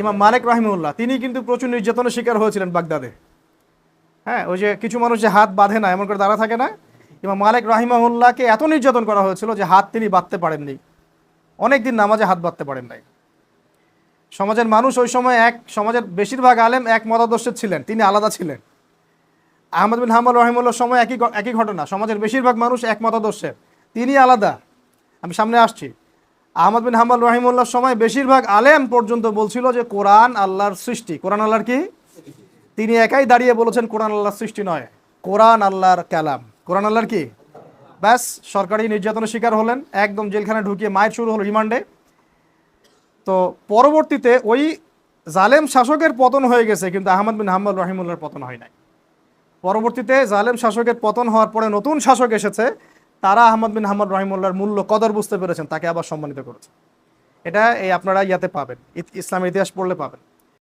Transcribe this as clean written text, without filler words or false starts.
ইমাম মালিক রাহিমাহুল্লাহ তিনি কিন্তু প্রচুর নির্যাতনের শিকার হয়েছিলেন বাগদাদে। হ্যাঁ, ওই যে কিছু মানুষ যে হাত বাঁধে না, এমন করে দাঁড়া থাকে না, ইমাম মালিক রাহিমাহুল্লাহকে এত নির্যাতন করা হয়েছিল যে হাত তিনি বাঁধতে পারেননি, অনেকদিন নামাজে হাত বাঁধতে পারেন নাই। সমাজের মানুষ ওই সময় সমাজের বেশিরভাগ আলেম এক মতাদর্শের ছিলেন, তিনি আলাদা ছিলেন। আহমদ বিন হাম্বল রাহিমাহুল্লাহর সময় একই ঘটনা, সমাজের বেশিরভাগ মানুষ এক মতাদর্শের, তিনি আলাদা। আমি সামনে আসছি। আহমদ বিন হাম্বল রাহিমাহুল্লাহর সময় বেশিরভাগ আলেম পর্যন্ত বলছিল যে কোরআন আল্লাহর সৃষ্টি। কোরআন আল্লাহর কি? তিনি একাই দাঁড়িয়ে বলেছেন কোরআন আল্লাহর সৃষ্টি নয়, কোরআন আল্লাহর কালাম। কোরআন আল্লাহর কি? ব্যাস, সরকারি নির্যাতনের শিকার হলেন, একদম জেলখানায় ঢুকিয়ে মায়ের শুরু হলো রিমান্ডে। তো পরবর্তীতে ওই জালেম শাসকের পতন হয়ে গেছে, কিন্তু আহমদ বিন হাম্বল রাহিমাহুল্লাহর পতন হয় নাই। পরবর্তীতে জালেম শাসকের পতন হওয়ার পরে নতুন শাসক এসেছে, তারা আহমদ বিন হাম্বল রাহিমাহুল্লাহর মূল্য কদর বুঝতে পেরেছেন, তাকে আবার সম্মানিত করেছে। এটা এই আপনারা ইয়াতে পাবেন, ইসলামের ইতিহাস পড়লে পাবেন।